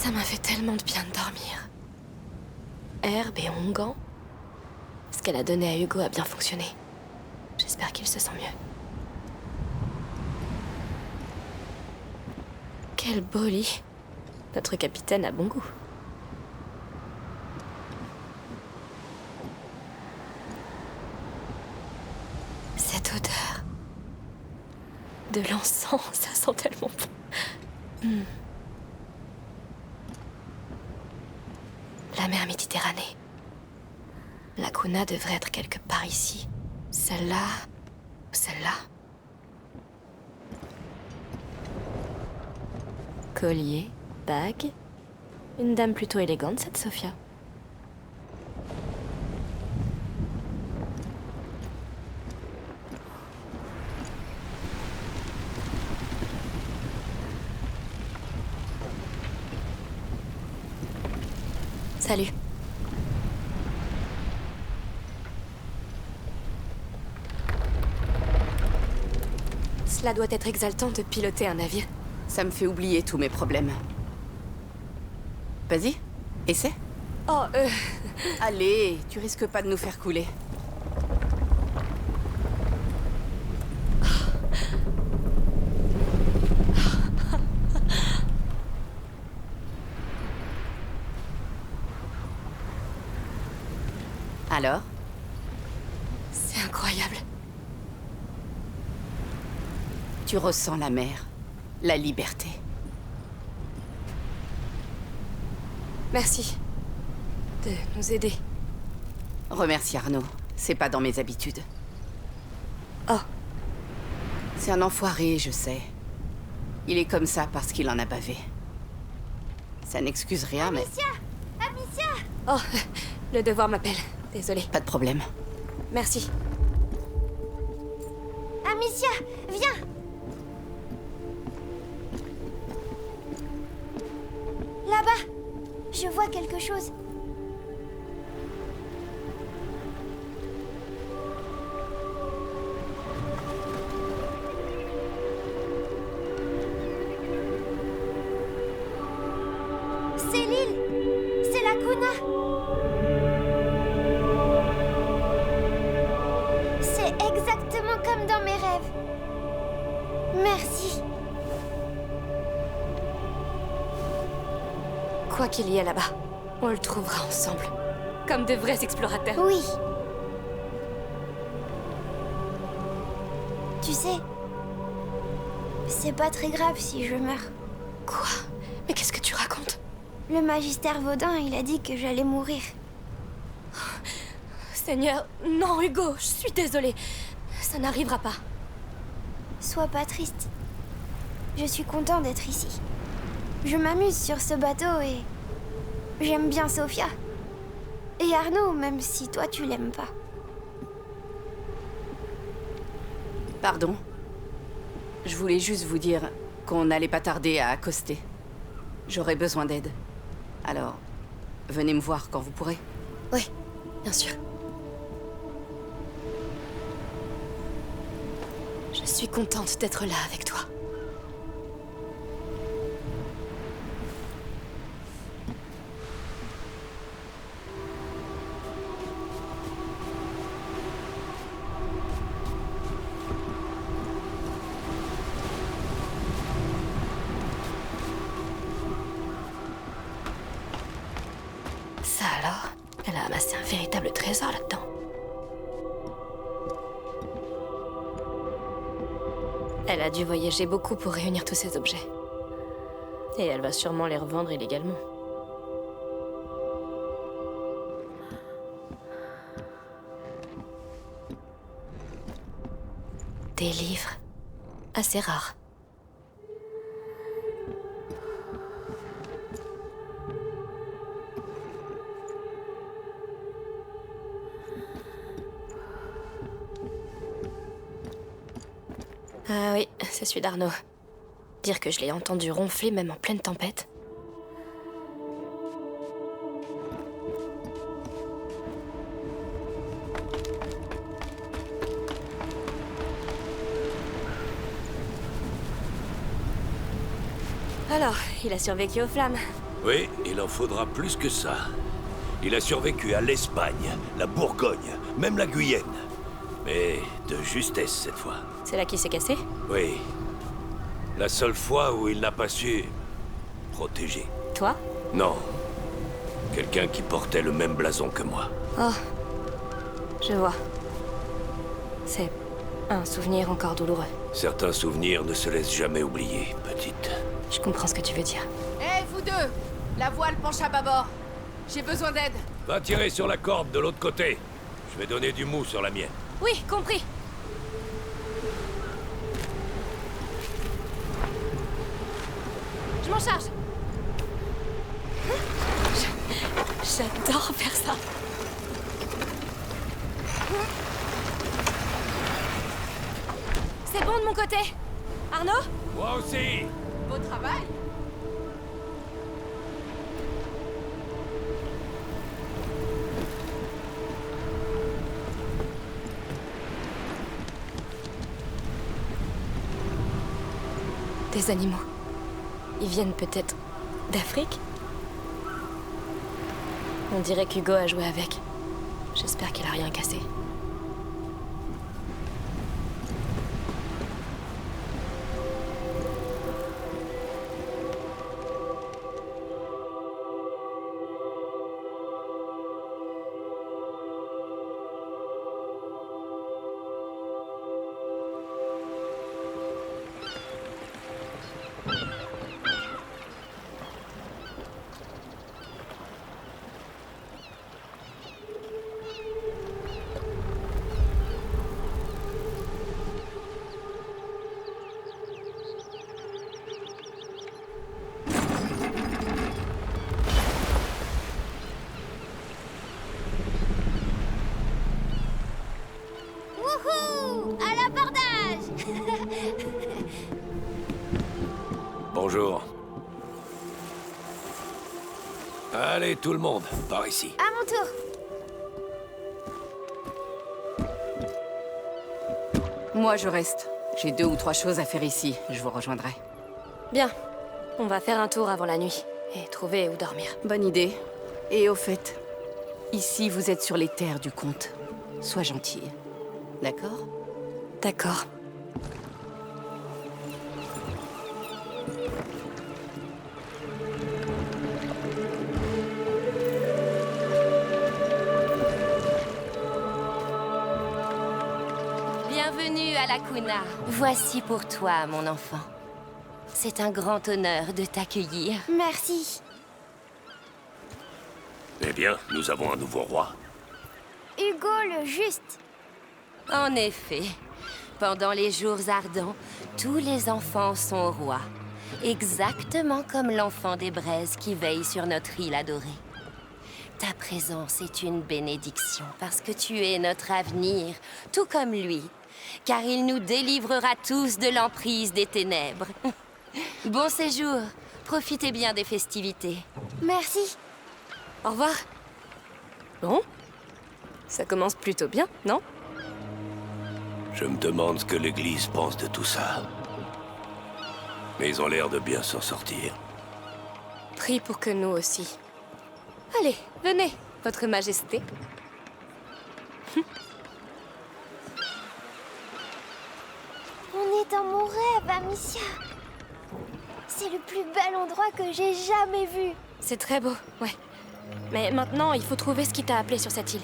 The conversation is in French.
Ça m'a fait tellement de bien de dormir. Herbe et onguent. Ce qu'elle a donné à Hugo a bien fonctionné. J'espère qu'il se sent mieux. Quel beau lit. Notre capitaine a bon goût. Cette odeur de l'encens, ça sent tellement bon. La mer Méditerranée. La Kuna devrait être quelque part ici. Celle-là ou celle-là. Collier, bague. Une dame plutôt élégante, cette Sophia. Salut. Cela doit être exaltant de piloter un navire. Ça me fait oublier tous mes problèmes. Vas-y, essaie. Oh, Allez, tu risques pas de nous faire couler. Alors? C'est incroyable. Tu ressens la mer, la liberté. Merci de nous aider. Remercie Arnaud, c'est pas dans mes habitudes. Oh, C'est un enfoiré, je sais. Il est comme ça parce qu'il en a bavé. Ça n'excuse rien, mais... Amicia! oh, le devoir m'appelle. Désolée. Pas de problème. Merci. Amicia, viens! Là-bas! Je vois quelque chose. C'est l'île! C'est la Kuna! C'est exactement comme dans mes rêves. Merci. Quoi qu'il y ait là-bas, on le trouvera ensemble. Comme de vrais explorateurs. Oui. Tu sais, c'est pas très grave si je meurs. Quoi? Mais qu'est-ce que tu racontes? Le magistère Vaudin, il a dit que j'allais mourir. Seigneur, non Hugo, je suis désolée. Ça n'arrivera pas. Sois pas triste. Je suis content d'être ici. Je m'amuse sur ce bateau et... j'aime bien Sophia. Et Arnaud, même si toi tu l'aimes pas. Pardon. Je voulais juste vous dire qu'on n'allait pas tarder à accoster. J'aurais besoin d'aide. Alors, venez me voir quand vous pourrez. Oui, bien sûr. Je suis contente d'être là avec toi. Ça alors, elle a amassé un véritable trésor là-dedans. Elle a dû voyager beaucoup pour réunir tous ces objets. Et elle va sûrement les revendre illégalement. Des livres. Assez rares. Ah oui, c'est celui d'Arnaud. Dire que je l'ai entendu ronfler même en pleine tempête. Alors, il a survécu aux flammes. Oui, il en faudra plus que ça. Il a survécu à l'Espagne, la Bourgogne, même la Guyenne. Mais de justesse cette fois. C'est là qu'il s'est cassé? Oui. La seule fois où il n'a pas su... protéger. Toi? Non. Quelqu'un qui portait le même blason que moi. Oh. Je vois. C'est un souvenir encore douloureux. Certains souvenirs ne se laissent jamais oublier, petite. Je comprends ce que tu veux dire. Hé, vous deux! La voile penche à bâbord. J'ai besoin d'aide. Va tirer sur la corde de l'autre côté. Je vais donner du mou sur la mienne. Oui, compris. Je m'en charge. J'adore faire ça. C'est bon de mon côté. Arnaud? Moi aussi. Beau travail. Des animaux. Ils viennent peut-être d'Afrique? On dirait qu'Hugo a joué avec. J'espère qu'il a rien cassé. Wouhou! À l'abordage! Bonjour. Allez, tout le monde, par ici. À mon tour. Moi, je reste. J'ai 2 ou 3 choses à faire ici. Je vous rejoindrai. Bien. On va faire un tour avant la nuit. Et trouver où dormir. Bonne idée. Et au fait, ici, vous êtes sur les terres du comte. Sois gentille. D'accord? D'accord. Bienvenue à la Cuna. Voici pour toi, mon enfant. C'est un grand honneur de t'accueillir. Merci. Eh bien, nous avons un nouveau roi. Hugo le Juste. En effet, pendant les jours ardents, tous les enfants sont rois. Exactement comme l'enfant des braises qui veille sur notre île adorée. Ta présence est une bénédiction parce que tu es notre avenir, tout comme lui. Car il nous délivrera tous de l'emprise des ténèbres. Bon séjour. Profitez bien des festivités. Merci. Au revoir. Bon. Ça commence plutôt bien, non? Je me demande ce que l'Église pense de tout ça. Mais ils ont l'air de bien s'en sortir. Prie pour que nous aussi. Allez, venez, Votre Majesté. On est dans mon rêve, Amicia. C'est le plus bel endroit que j'ai jamais vu. C'est très beau, ouais. Mais maintenant, il faut trouver ce qui t'a appelé sur cette île.